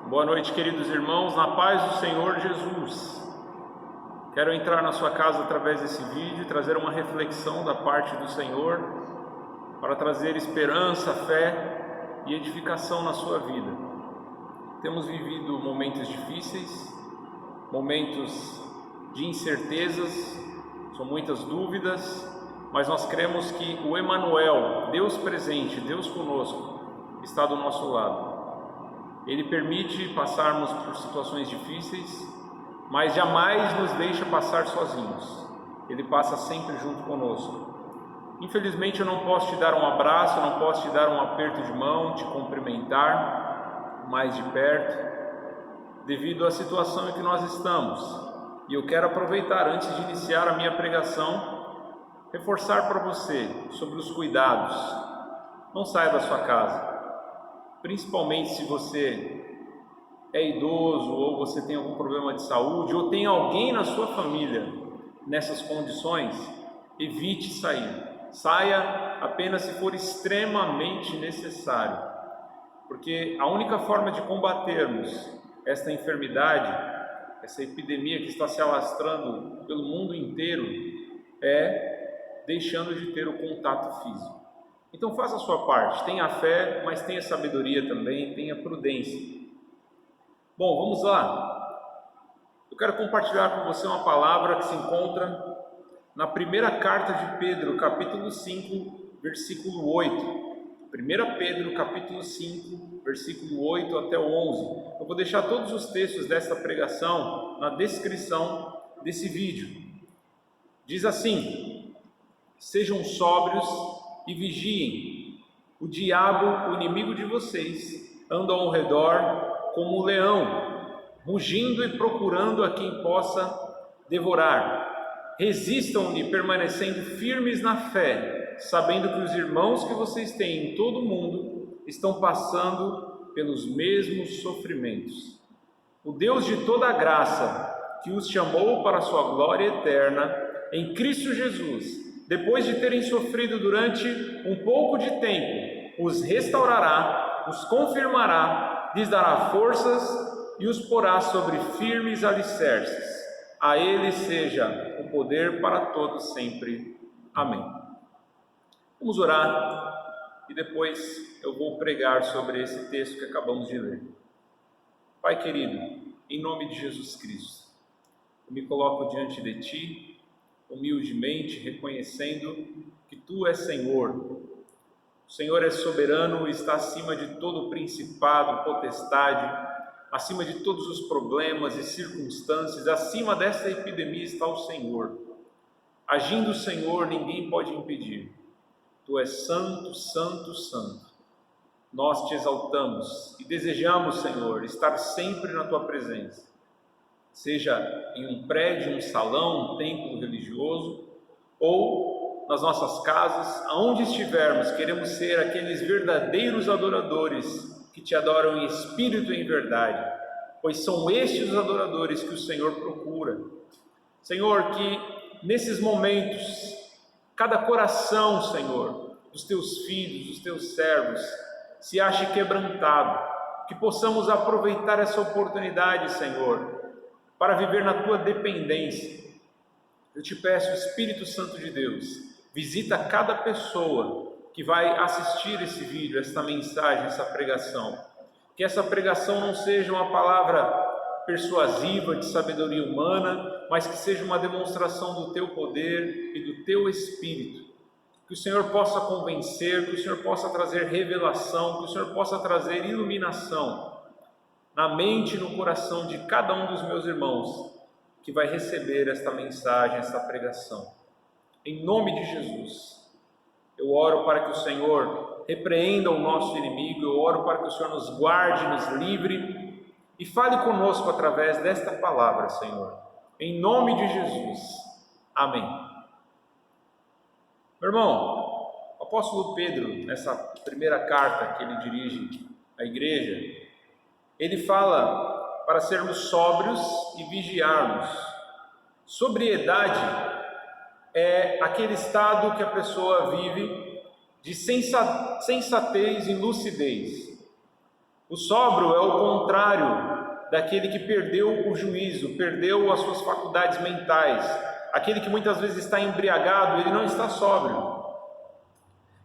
Boa noite, queridos irmãos, na paz do Senhor Jesus. Quero entrar na sua casa através desse vídeo e trazer uma reflexão da parte do Senhor para trazer esperança, fé e edificação na sua vida. Temos vivido momentos difíceis, momentos de incertezas, são muitas dúvidas, mas nós cremos que o Emanuel, Deus presente, Deus conosco, está do nosso lado. Ele permite passarmos por situações difíceis, mas jamais nos deixa passar sozinhos. Ele passa sempre junto conosco. Infelizmente eu não posso te dar um abraço, não posso te dar um aperto de mão, te cumprimentar mais de perto, devido à situação em que nós estamos. E eu quero aproveitar, antes de iniciar a minha pregação, reforçar para você sobre os cuidados. Não saia da sua casa. Principalmente se você é idoso ou você tem algum problema de saúde ou tem alguém na sua família nessas condições, evite sair. Saia apenas se for extremamente necessário, porque a única forma de combatermos esta enfermidade, essa epidemia que está se alastrando pelo mundo inteiro, é deixando de ter o contato físico. Então faça a sua parte, tenha fé, mas tenha sabedoria também, tenha prudência. Bom, vamos lá. Eu quero compartilhar com você uma palavra que se encontra na primeira carta de Pedro, capítulo 5, versículo 8. 1 Pedro, capítulo 5, versículo 8 até o 11. Eu vou deixar todos os textos desta pregação na descrição desse vídeo. Diz assim: sejam sóbrios e vigiem. O diabo, o inimigo de vocês, anda ao redor como um leão, rugindo e procurando a quem possa devorar. Resistam-lhe, permanecendo firmes na fé, sabendo que os irmãos que vocês têm em todo o mundo estão passando pelos mesmos sofrimentos. O Deus de toda a graça, que os chamou para a sua glória eterna em Cristo Jesus, depois de terem sofrido durante um pouco de tempo, os restaurará, os confirmará, lhes dará forças e os porá sobre firmes alicerces. A Ele seja o poder para todos sempre. Amém. Vamos orar e depois eu vou pregar sobre esse texto que acabamos de ler. Pai querido, em nome de Jesus Cristo, eu me coloco diante de Ti, humildemente reconhecendo que Tu és Senhor. O Senhor é soberano e está acima de todo principado, potestade, acima de todos os problemas e circunstâncias, acima desta epidemia está o Senhor. Agindo o Senhor, ninguém pode impedir. Tu és santo, santo, santo. Nós te exaltamos e desejamos, Senhor, estar sempre na Tua presença. Seja em um prédio, um salão, um templo religioso, ou nas nossas casas, aonde estivermos, queremos ser aqueles verdadeiros adoradores que Te adoram em espírito e em verdade, pois são estes os adoradores que o Senhor procura. Senhor, que nesses momentos, cada coração, Senhor, dos Teus filhos, dos Teus servos, se ache quebrantado, que possamos aproveitar essa oportunidade, Senhor, para viver na Tua dependência. Eu te peço, Espírito Santo de Deus, visita cada pessoa que vai assistir esse vídeo, esta mensagem, essa pregação. Que essa pregação não seja uma palavra persuasiva de sabedoria humana, mas que seja uma demonstração do Teu poder e do Teu Espírito. Que o Senhor possa convencer, que o Senhor possa trazer revelação, que o Senhor possa trazer iluminação na mente e no coração de cada um dos meus irmãos que vai receber esta mensagem, esta pregação. Em nome de Jesus, eu oro para que o Senhor repreenda o nosso inimigo, eu oro para que o Senhor nos guarde, nos livre e fale conosco através desta palavra, Senhor. Em nome de Jesus. Amém. Meu irmão, o apóstolo Pedro, nessa primeira carta que ele dirige à igreja, ele fala para sermos sóbrios e vigiarmos. Sobriedade é aquele estado que a pessoa vive de sensatez e lucidez. O sóbrio é o contrário daquele que perdeu o juízo, perdeu as suas faculdades mentais. Aquele que muitas vezes está embriagado, ele não está sóbrio.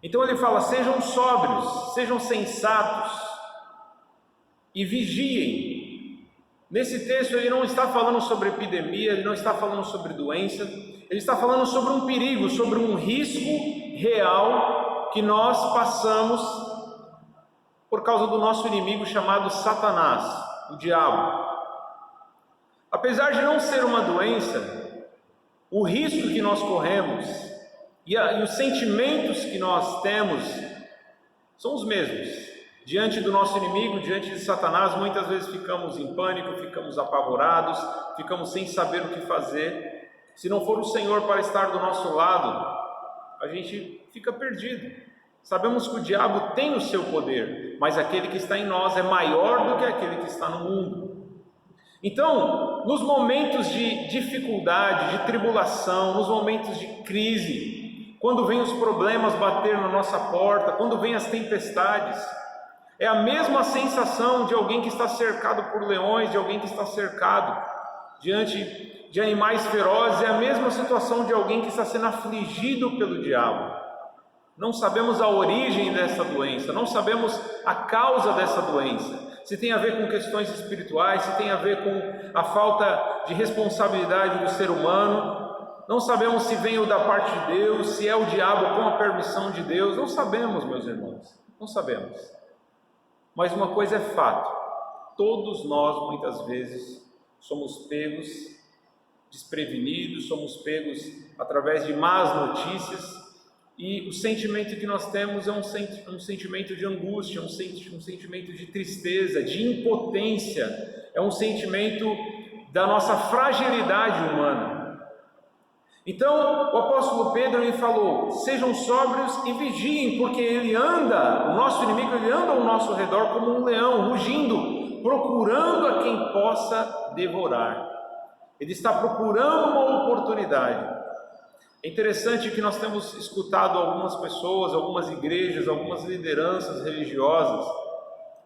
Então ele fala: sejam sóbrios, sejam sensatos e vigiem. Nesse texto ele não está falando sobre epidemia, ele não está falando sobre doença, ele está falando sobre um perigo, sobre um risco real que nós passamos por causa do nosso inimigo chamado Satanás, o diabo. Apesar de não ser uma doença, o risco que nós corremos e os sentimentos que nós temos são os mesmos. Diante do nosso inimigo, diante de Satanás, muitas vezes ficamos em pânico, ficamos apavorados, ficamos sem saber o que fazer. Se não for o Senhor para estar do nosso lado, a gente fica perdido. Sabemos que o diabo tem o seu poder, mas aquele que está em nós é maior do que aquele que está no mundo. Então, nos momentos de dificuldade, de tribulação, nos momentos de crise, quando vêm os problemas bater na nossa porta, quando vêm as tempestades, é a mesma sensação de alguém que está cercado por leões, de alguém que está cercado diante de animais ferozes, é a mesma situação de alguém que está sendo afligido pelo diabo. Não sabemos a origem dessa doença, não sabemos a causa dessa doença, se tem a ver com questões espirituais, se tem a ver com a falta de responsabilidade do ser humano, não sabemos se veio da parte de Deus, se é o diabo com a permissão de Deus, não sabemos, meus irmãos, não sabemos. Mas uma coisa é fato: todos nós muitas vezes somos pegos desprevenidos, somos pegos através de más notícias, e o sentimento que nós temos é um sentimento de angústia, um sentimento de tristeza, de impotência, é um sentimento da nossa fragilidade humana. Então o apóstolo Pedro ele falou: sejam sóbrios e vigiem, porque ele anda, o nosso inimigo, ele anda ao nosso redor como um leão, rugindo, procurando a quem possa devorar. Ele está procurando uma oportunidade. É interessante que nós temos escutado algumas pessoas, algumas igrejas, algumas lideranças religiosas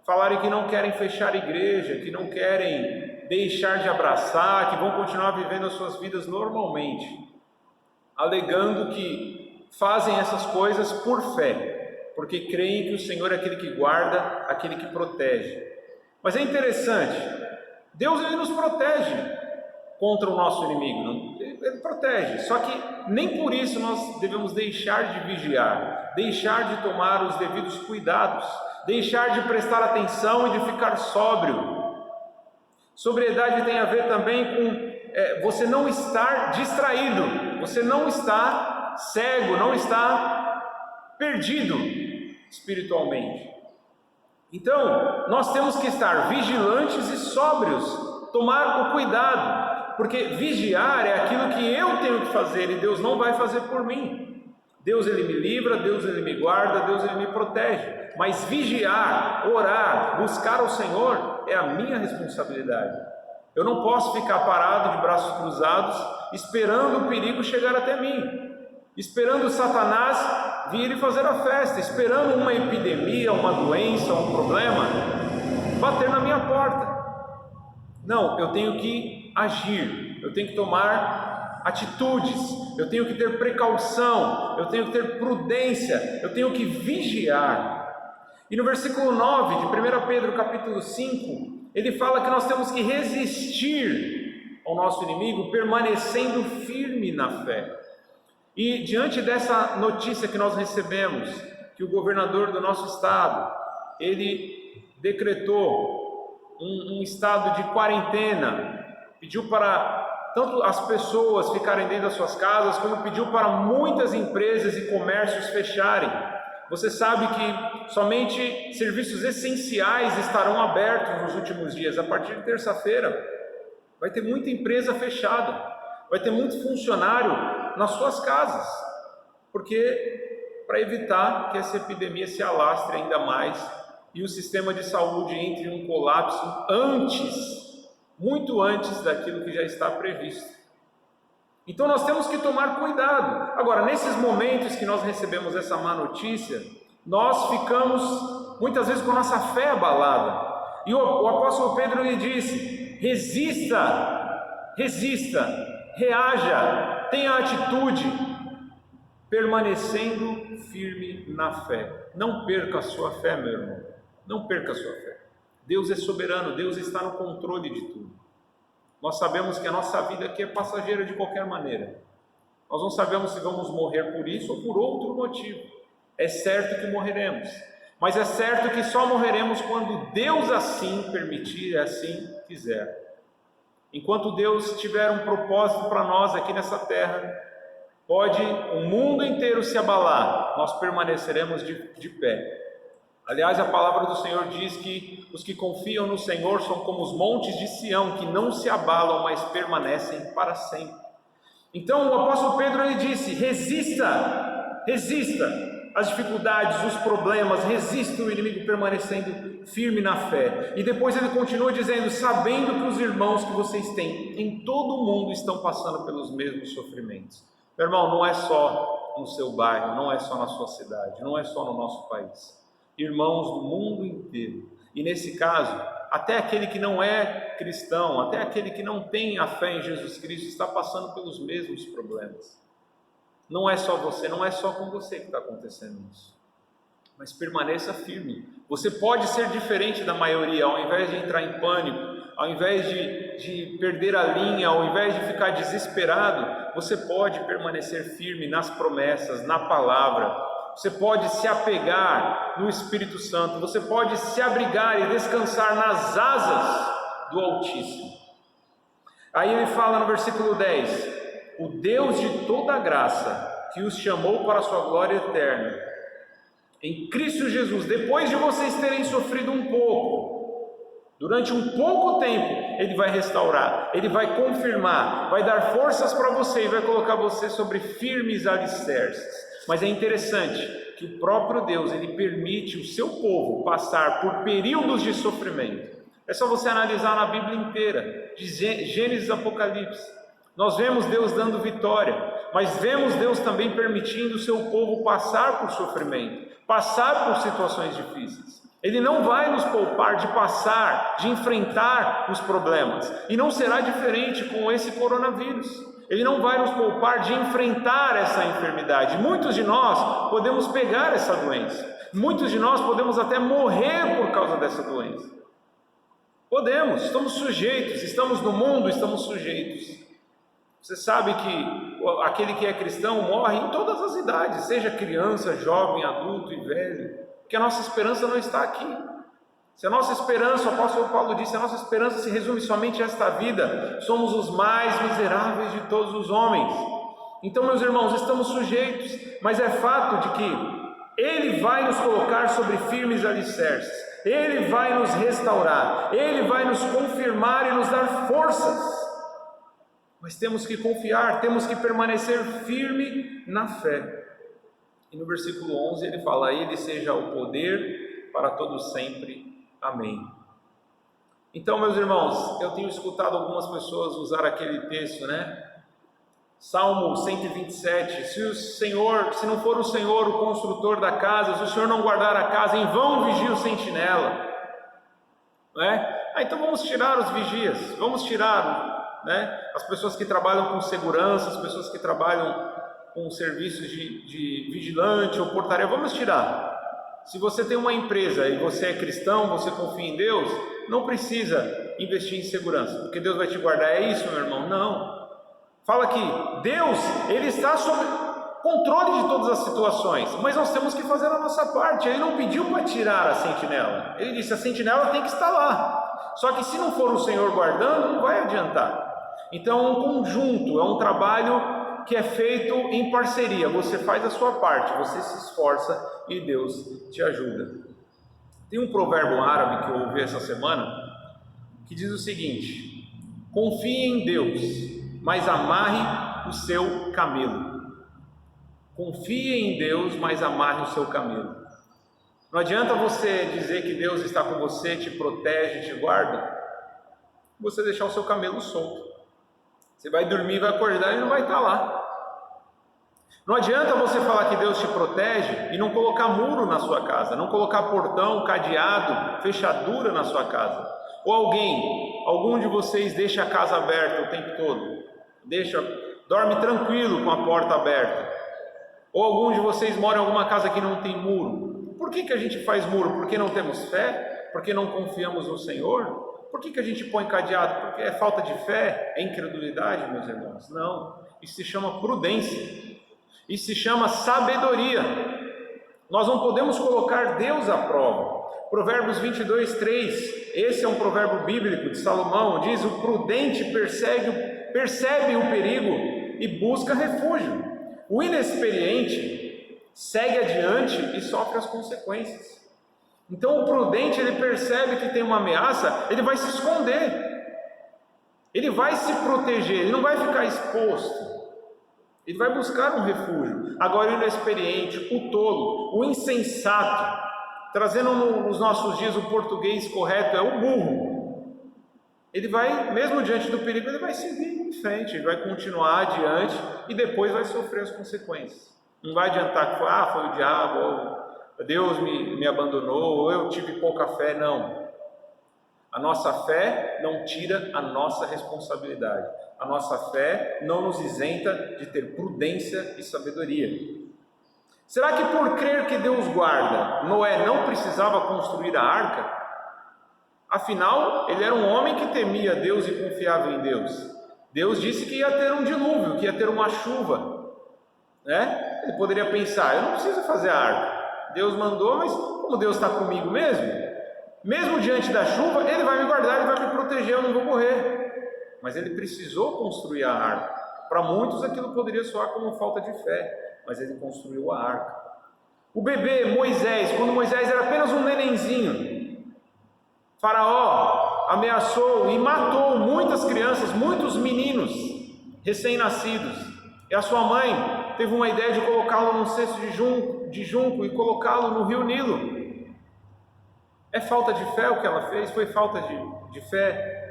falarem que não querem fechar a igreja, que não querem deixar de abraçar, que vão continuar vivendo as suas vidas normalmente, alegando que fazem essas coisas por fé, porque creem que o Senhor é aquele que guarda, aquele que protege. Mas é interessante, Deus ele nos protege contra o nosso inimigo, ele protege, só que nem por isso nós devemos deixar de vigiar, deixar de tomar os devidos cuidados, deixar de prestar atenção e de ficar sóbrio. Sobriedade tem a ver também com você não estar distraído, você não está cego, não está perdido espiritualmente. Então, nós temos que estar vigilantes e sóbrios, tomar o cuidado, porque vigiar é aquilo que eu tenho que fazer e Deus não vai fazer por mim. Deus ele me livra, Deus ele me guarda, Deus ele me protege, mas vigiar, orar, buscar o Senhor é a minha responsabilidade. Eu não posso ficar parado de braços cruzados esperando o perigo chegar até mim, esperando Satanás vir e fazer a festa, esperando uma epidemia, uma doença, um problema bater na minha porta. Não, eu tenho que agir, eu tenho que tomar atitudes, eu tenho que ter precaução, eu tenho que ter prudência, eu tenho que vigiar. E no versículo 9 de 1 Pedro capítulo 5, ele fala que nós temos que resistir ao nosso inimigo, permanecendo firme na fé. E diante dessa notícia que nós recebemos, que o governador do nosso estado, ele decretou um estado de quarentena, pediu para tanto as pessoas ficarem dentro das suas casas, como pediu para muitas empresas e comércios fecharem. Você sabe que somente serviços essenciais estarão abertos nos últimos dias. A partir de terça-feira vai ter muita empresa fechada, vai ter muito funcionário nas suas casas, porque para evitar que essa epidemia se alastre ainda mais e o sistema de saúde entre em um colapso muito antes daquilo que já está previsto. Então nós temos que tomar cuidado. Agora, nesses momentos que nós recebemos essa má notícia, nós ficamos muitas vezes com a nossa fé abalada. E o apóstolo Pedro lhe disse: resista, reaja, tenha atitude, permanecendo firme na fé. Não perca a sua fé, meu irmão, não perca a sua fé. Deus é soberano, Deus está no controle de tudo. Nós sabemos que a nossa vida aqui é passageira de qualquer maneira. Nós não sabemos se vamos morrer por isso ou por outro motivo. É certo que morreremos, mas é certo que só morreremos quando Deus assim permitir, assim quiser. Enquanto Deus tiver um propósito para nós aqui nessa terra, pode o mundo inteiro se abalar, nós permaneceremos de pé. Aliás, a palavra do Senhor diz que os que confiam no Senhor são como os montes de Sião, que não se abalam, mas permanecem para sempre. Então o apóstolo Pedro ele disse: resista às dificuldades, os problemas, resista o inimigo permanecendo firme na fé. E depois ele continua dizendo: sabendo que os irmãos que vocês têm em todo o mundo estão passando pelos mesmos sofrimentos. Meu irmão, não é só no seu bairro, não é só na sua cidade, não é só no nosso país. Irmãos do mundo inteiro. E nesse caso, até aquele que não é cristão, até aquele que não tem a fé em Jesus Cristo, está passando pelos mesmos problemas. Não é só você, não é só com você que está acontecendo isso. Mas permaneça firme. Você pode ser diferente da maioria, ao invés de entrar em pânico, ao invés de perder a linha, ao invés de ficar desesperado, você pode permanecer firme nas promessas, na palavra. Você pode se apegar no Espírito Santo, você pode se abrigar e descansar nas asas do Altíssimo. Aí ele fala no versículo 10: o Deus de toda graça, que os chamou para a sua glória eterna, em Cristo Jesus, depois de vocês terem sofrido um pouco, durante um pouco tempo, Ele vai restaurar, Ele vai confirmar, vai dar forças para você e vai colocar você sobre firmes alicerces. Mas é interessante que o próprio Deus, Ele permite o seu povo passar por períodos de sofrimento. É só você analisar na Bíblia inteira, de Gênesis a Apocalipse. Nós vemos Deus dando vitória, mas vemos Deus também permitindo o seu povo passar por sofrimento, passar por situações difíceis. Ele não vai nos poupar de passar, de enfrentar os problemas, e não será diferente com esse coronavírus. Ele não vai nos poupar de enfrentar essa enfermidade. Muitos de nós podemos pegar essa doença, muitos de nós podemos até morrer por causa dessa doença. Podemos, estamos sujeitos, estamos no mundo, estamos sujeitos. Você sabe que aquele que é cristão morre em todas as idades, seja criança, jovem, adulto e velho, porque a nossa esperança não está aqui. Se a nossa esperança, o apóstolo Paulo disse, a nossa esperança se resume somente a esta vida, somos os mais miseráveis de todos os homens. Então, meus irmãos, estamos sujeitos, mas é fato de que Ele vai nos colocar sobre firmes alicerces, Ele vai nos restaurar, Ele vai nos confirmar e nos dar forças. Mas temos que confiar, temos que permanecer firme na fé. E no versículo 11 ele fala: a Ele seja o poder para todos sempre. Amém. Então, meus irmãos, eu tenho escutado algumas pessoas usar aquele texto, né? Salmo 127, se não for o Senhor o construtor da casa, se o Senhor não guardar a casa, em vão vigia o sentinela, não é? Então vamos tirar os vigias, vamos tirar, né, as pessoas que trabalham com segurança, as pessoas que trabalham com serviços de vigilante ou portaria, vamos tirar. Se você tem uma empresa e você é cristão, você confia em Deus, não precisa investir em segurança, porque Deus vai te guardar. É isso, meu irmão? Não. Fala que Deus, Ele está sob controle de todas as situações, mas nós temos que fazer a nossa parte. Ele não pediu para tirar a sentinela, Ele disse: a sentinela tem que estar lá, só que se não for o Senhor guardando, não vai adiantar. Então é um conjunto, é um trabalho que é feito em parceria. Você faz a sua parte, você se esforça e Deus te ajuda. Tem um provérbio árabe que eu ouvi essa semana que diz o seguinte: confie em Deus, mas amarre o seu camelo. Confie em Deus, mas amarre o seu camelo. Não adianta você dizer que Deus está com você, te protege, te guarda, você deixar o seu camelo solto. Você vai dormir, vai acordar e não vai estar lá. Não adianta você falar que Deus te protege e não colocar muro na sua casa, não colocar portão, cadeado, fechadura na sua casa. Ou algum de vocês deixa a casa aberta o tempo todo, dorme tranquilo com a porta aberta. Ou algum de vocês mora em alguma casa que não tem muro. Por que a gente faz muro? Porque não temos fé? Porque não confiamos no Senhor? Por que a gente põe cadeado? Porque é falta de fé? É incredulidade, meus irmãos? Não, isso se chama prudência. Isso se chama sabedoria. Nós não podemos colocar Deus à prova. Provérbios 22:3, esse é um provérbio bíblico de Salomão, diz: o prudente percebe o perigo e busca refúgio. O inexperiente segue adiante e sofre as consequências. Então o prudente, ele percebe que tem uma ameaça, ele vai se esconder, ele vai se proteger, ele não vai ficar exposto. Ele vai buscar um refúgio. Agora, o inexperiente, o tolo, o insensato, trazendo nos nossos dias o português correto, é o burro. Ele vai, mesmo diante do perigo, ele vai seguir em frente, ele vai continuar adiante e depois vai sofrer as consequências. Não vai adiantar que foi o diabo, ou Deus me abandonou, ou eu tive pouca fé. Não. A nossa fé não tira a nossa responsabilidade. A nossa fé não nos isenta de ter prudência e sabedoria. Será que por crer que Deus guarda, Noé não precisava construir a arca? Afinal, ele era um homem que temia Deus e confiava em Deus. Deus disse que ia ter um dilúvio, que ia ter uma chuva, né? Ele poderia pensar: eu não preciso fazer a arca. Deus mandou, mas como Deus está comigo mesmo diante da chuva, Ele vai me guardar, Ele vai me proteger, eu não vou morrer. Mas ele precisou construir a arca. Para muitos aquilo poderia soar como falta de fé, mas ele construiu a arca. O bebê Moisés, quando Moisés era apenas um nenenzinho, Faraó ameaçou e matou muitas crianças, muitos meninos recém-nascidos. E a sua mãe teve uma ideia de colocá-lo num cesto de junco e colocá-lo no rio Nilo. É falta de fé o que ela fez? Foi falta de fé?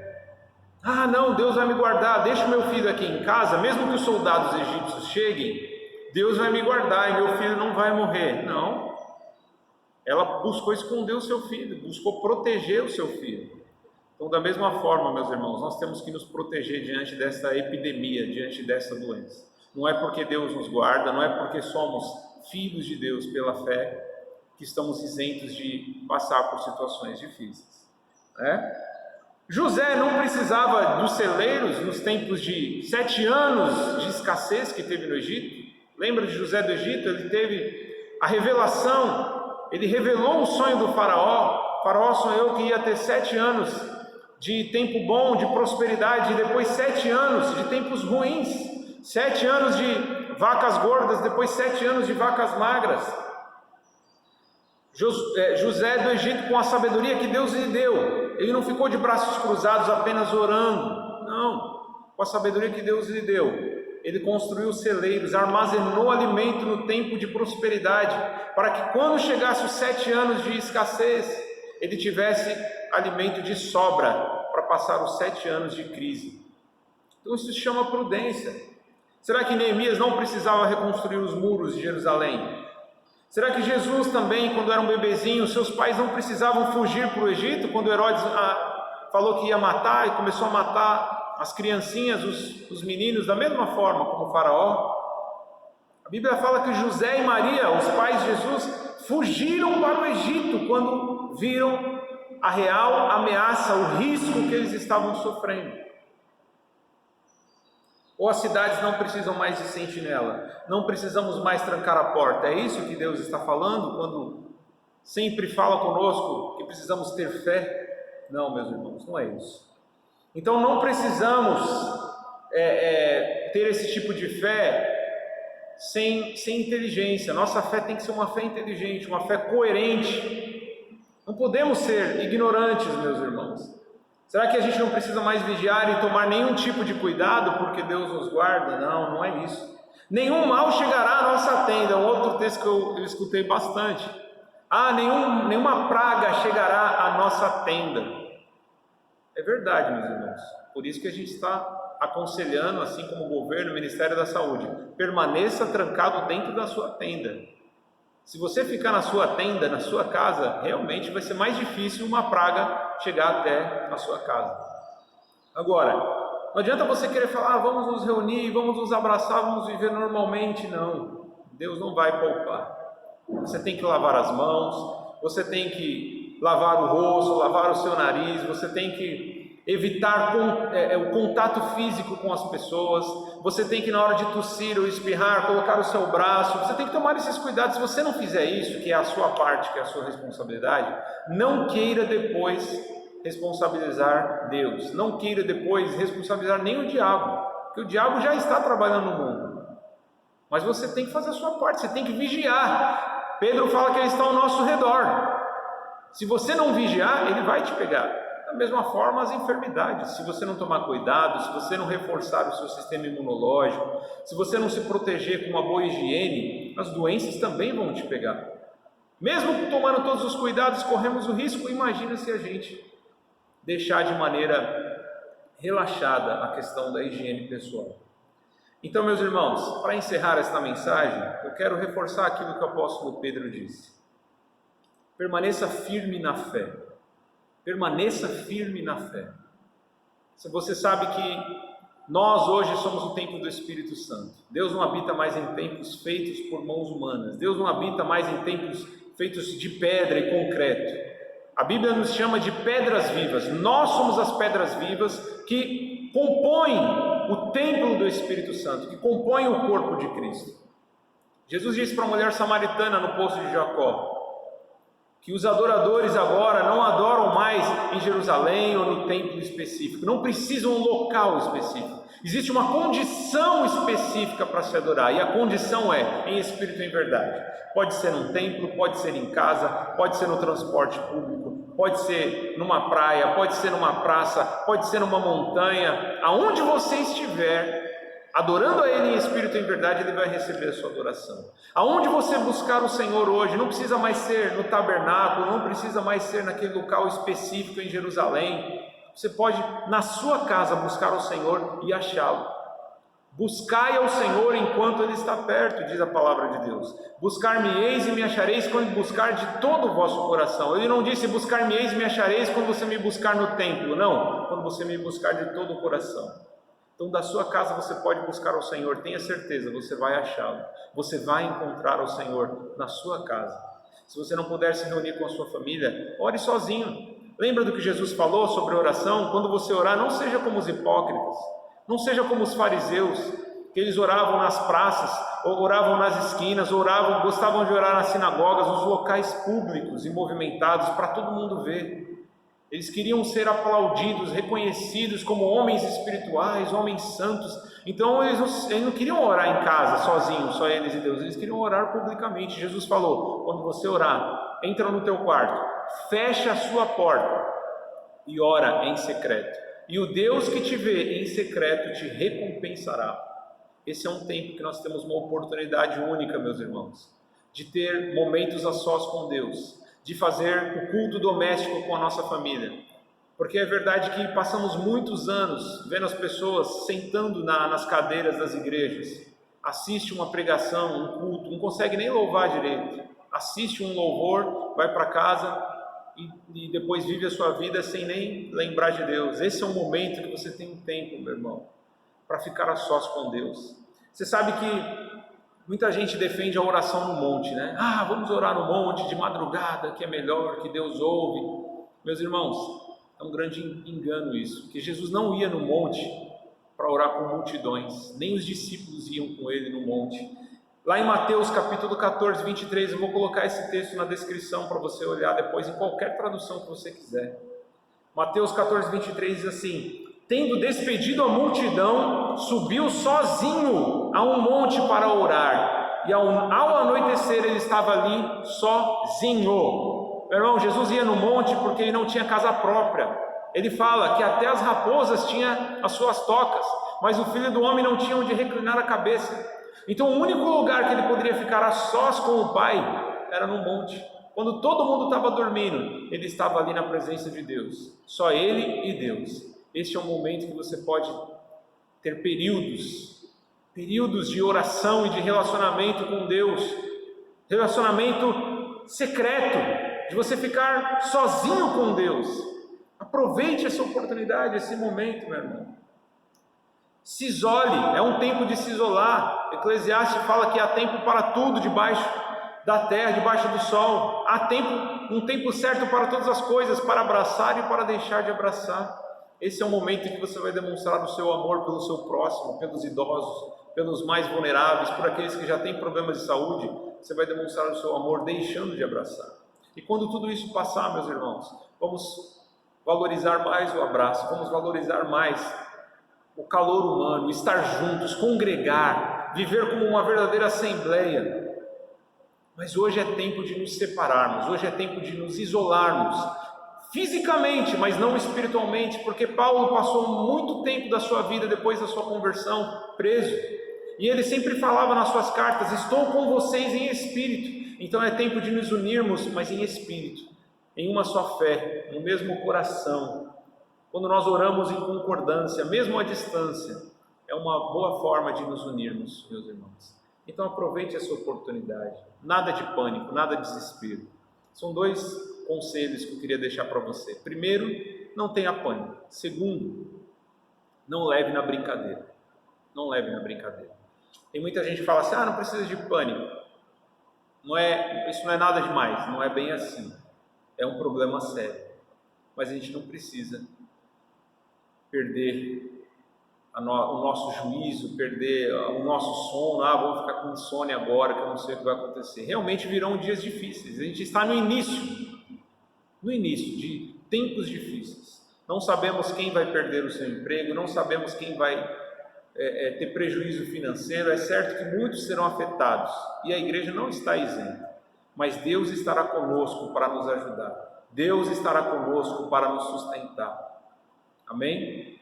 Ah, não, Deus vai me guardar, deixa o meu filho aqui em casa, mesmo que os soldados egípcios cheguem, Deus vai me guardar e meu filho não vai morrer. Não, ela buscou esconder o seu filho, buscou proteger o seu filho. Então, da mesma forma, meus irmãos, nós temos que nos proteger diante dessa epidemia, diante dessa doença. Não é porque Deus nos guarda, não é porque somos filhos de Deus pela fé, que estamos isentos de passar por situações difíceis, né? José não precisava dos celeiros nos tempos de 7 anos de escassez que teve no Egito. Lembra de José do Egito? Ele teve a revelação, ele revelou o sonho do faraó. O faraó sonhou que ia ter 7 anos de tempo bom, de prosperidade, e depois 7 anos de tempos ruins, 7 anos de vacas gordas, depois 7 anos de vacas magras. José do Egito, com a sabedoria que Deus lhe deu, ele não ficou de braços cruzados apenas orando, não, com a sabedoria que Deus lhe deu, ele construiu celeiros, armazenou alimento no tempo de prosperidade, para que quando chegasse os 7 anos de escassez, ele tivesse alimento de sobra, para passar os 7 anos de crise. Então isso se chama prudência. Será que Neemias não precisava reconstruir os muros de Jerusalém? Será que Jesus também, quando era um bebezinho, seus pais não precisavam fugir para o Egito, quando Herodes falou que ia matar e começou a matar as criancinhas, os meninos, da mesma forma como o faraó? A Bíblia fala que José e Maria, os pais de Jesus, fugiram para o Egito quando viram a real ameaça, o risco que eles estavam sofrendo. Ou as cidades não precisam mais de sentinela, não precisamos mais trancar a porta. É isso que Deus está falando quando sempre fala conosco que precisamos ter fé? Não, meus irmãos, não é isso. Então não precisamos ter esse tipo de fé sem inteligência. Nossa fé tem que ser uma fé inteligente, uma fé coerente. Não podemos ser ignorantes, meus irmãos. Será que a gente não precisa mais vigiar e tomar nenhum tipo de cuidado porque Deus nos guarda? Não, não é isso. Nenhum mal chegará à nossa tenda. Um outro texto que eu escutei bastante. Nenhuma praga chegará à nossa tenda. É verdade, meus irmãos. Por isso que a gente está aconselhando, assim como o governo, o Ministério da Saúde, permaneça trancado dentro da sua tenda. Se você ficar na sua tenda, na sua casa, realmente vai ser mais difícil uma praga chegar até a sua casa. Agora, não adianta você querer falar, vamos nos reunir, vamos nos abraçar, vamos viver normalmente. Não, Deus não vai poupar. Você tem que lavar as mãos, você tem que lavar o rosto, lavar o seu nariz, você tem que evitar o contato físico com as pessoas, você tem que, na hora de tossir ou espirrar, colocar o seu braço, você tem que tomar esses cuidados. Se você não fizer isso, que é a sua parte, que é a sua responsabilidade, não queira depois responsabilizar Deus, não queira depois responsabilizar nem o diabo, porque o diabo já está trabalhando no mundo, mas você tem que fazer a sua parte, você tem que vigiar. Pedro fala que ele está ao nosso redor. Se você não vigiar, ele vai te pegar. Da mesma forma, as enfermidades, se você não tomar cuidado, se você não reforçar o seu sistema imunológico, se você não se proteger com uma boa higiene, as doenças também vão te pegar. Mesmo tomando todos os cuidados, corremos o risco. Imagina se a gente deixar de maneira relaxada a questão da higiene pessoal. Então, meus irmãos, para encerrar esta mensagem, eu quero reforçar aquilo que o apóstolo Pedro disse. Permaneça firme na fé. Permaneça firme na fé. Se você sabe que nós hoje somos o templo do Espírito Santo. Deus não habita mais em templos feitos por mãos humanas. Deus não habita mais em templos feitos de pedra e concreto. A Bíblia nos chama de pedras vivas. Nós somos as pedras vivas que compõem o templo do Espírito Santo, que compõem o corpo de Cristo. Jesus disse para a mulher samaritana no poço de Jacó que os adoradores agora não adoram mais em Jerusalém ou no templo específico, não precisam um local específico. Existe uma condição específica para se adorar, e a condição é em espírito e em verdade. Pode ser num templo, pode ser em casa, pode ser no transporte público, pode ser numa praia, pode ser numa praça, pode ser numa montanha. Aonde você estiver adorando a Ele em espírito e em verdade, Ele vai receber a sua adoração. Aonde você buscar o Senhor hoje, não precisa mais ser no tabernáculo, não precisa mais ser naquele local específico em Jerusalém. Você pode, na sua casa, buscar o Senhor e achá-lo. Buscai ao Senhor enquanto Ele está perto, diz a palavra de Deus. Buscar-me-eis e me achareis quando buscar de todo o vosso coração. Ele não disse buscar-me-eis e me achareis quando você me buscar no templo, não, quando você me buscar de todo o coração. Então, da sua casa você pode buscar o Senhor, tenha certeza, você vai achá-lo. Você vai encontrar o Senhor na sua casa. Se você não puder se reunir com a sua família, ore sozinho. Lembra do que Jesus falou sobre oração? Quando você orar, não seja como os hipócritas, não seja como os fariseus, que eles oravam nas praças, ou oravam nas esquinas, gostavam de orar nas sinagogas, nos locais públicos e movimentados, para todo mundo ver. Eles queriam ser aplaudidos, reconhecidos como homens espirituais, homens santos. Então eles não queriam orar em casa, sozinhos, só eles e Deus. Eles queriam orar publicamente. Jesus falou, quando você orar, entra no teu quarto, fecha a sua porta e ora em secreto. E o Deus que te vê em secreto te recompensará. Esse é um tempo que nós temos uma oportunidade única, meus irmãos, de ter momentos a sós com Deus, de fazer o culto doméstico com a nossa família, porque é verdade que passamos muitos anos vendo as pessoas sentando nas cadeiras das igrejas, assiste uma pregação, um culto, não consegue nem louvar direito, assiste um louvor, vai para casa e depois vive a sua vida sem nem lembrar de Deus. Esse é um momento que você tem um tempo, meu irmão, para ficar a sós com Deus. Você sabe que muita gente defende a oração no monte, né? Vamos orar no monte de madrugada, que é melhor, que Deus ouve. Meus irmãos, é um grande engano isso, que Jesus não ia no monte para orar com multidões, nem os discípulos iam com ele no monte. Lá em Mateus capítulo 14, 23, eu vou colocar esse texto na descrição para você olhar depois em qualquer tradução que você quiser. Mateus 14, 23 diz assim: tendo despedido a multidão, subiu sozinho a um monte para orar, e ao anoitecer ele estava ali sozinho. Meu irmão, Jesus ia no monte porque ele não tinha casa própria. Ele fala que até as raposas tinham as suas tocas, mas o Filho do Homem não tinha onde reclinar a cabeça. Então o único lugar que ele poderia ficar a sós com o Pai era no monte. Quando todo mundo estava dormindo, ele estava ali na presença de Deus, só ele e Deus. Este é um momento que você pode ter períodos de oração e de relacionamento com Deus, relacionamento secreto, de você ficar sozinho com Deus. Aproveite essa oportunidade, esse momento, meu irmão. Se isole, é um tempo de se isolar. Eclesiastes fala que há tempo para tudo debaixo da terra, debaixo do sol. Há um tempo certo para todas as coisas, para abraçar e para deixar de abraçar. Esse é o momento em que você vai demonstrar o seu amor pelo seu próximo, pelos idosos, pelos mais vulneráveis, por aqueles que já têm problemas de saúde. Você vai demonstrar o seu amor deixando de abraçar. E quando tudo isso passar, meus irmãos, vamos valorizar mais o abraço, vamos valorizar mais o calor humano, estar juntos, congregar, viver como uma verdadeira assembleia. Mas hoje é tempo de nos separarmos, hoje é tempo de nos isolarmos, fisicamente, mas não espiritualmente, porque Paulo passou muito tempo da sua vida, depois da sua conversão, preso. E ele sempre falava nas suas cartas: estou com vocês em espírito. Então é tempo de nos unirmos, mas em espírito, em uma só fé, no mesmo coração. Quando nós oramos em concordância, mesmo à distância, é uma boa forma de nos unirmos, meus irmãos. Então aproveite essa oportunidade. Nada de pânico, nada de desespero. São 2 conselhos que eu queria deixar para você. Primeiro, não tenha pânico. Segundo, não leve na brincadeira. Não leve na brincadeira. Tem muita gente que fala assim: não precisa de pânico. Isso não é nada demais. Não é bem assim. É um problema sério. Mas a gente não precisa perder o nosso juízo, perder o nosso sono. Vou ficar com insônia agora, que eu não sei o que vai acontecer. Realmente virão dias difíceis. A gente está no início de tempos difíceis. Não sabemos quem vai perder o seu emprego, não sabemos quem vai ter prejuízo financeiro. É certo que muitos serão afetados e a igreja não está isenta, mas Deus estará conosco para nos ajudar. Deus estará conosco para nos sustentar. Amém?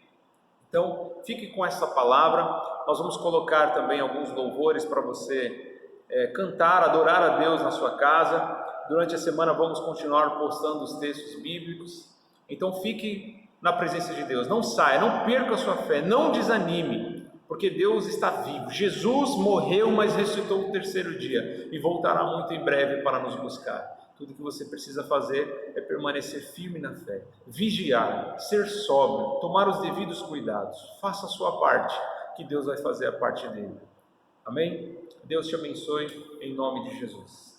Então, fique com essa palavra. Nós vamos colocar também alguns louvores para você cantar, adorar a Deus na sua casa. Durante a semana vamos continuar postando os textos bíblicos. Então, fique na presença de Deus. Não saia, não perca a sua fé, não desanime, porque Deus está vivo. Jesus morreu, mas ressuscitou no 3º dia e voltará muito em breve para nos buscar. Tudo que você precisa fazer é permanecer firme na fé, vigiar, ser sóbrio, tomar os devidos cuidados. Faça a sua parte, que Deus vai fazer a parte dele. Amém? Deus te abençoe, em nome de Jesus.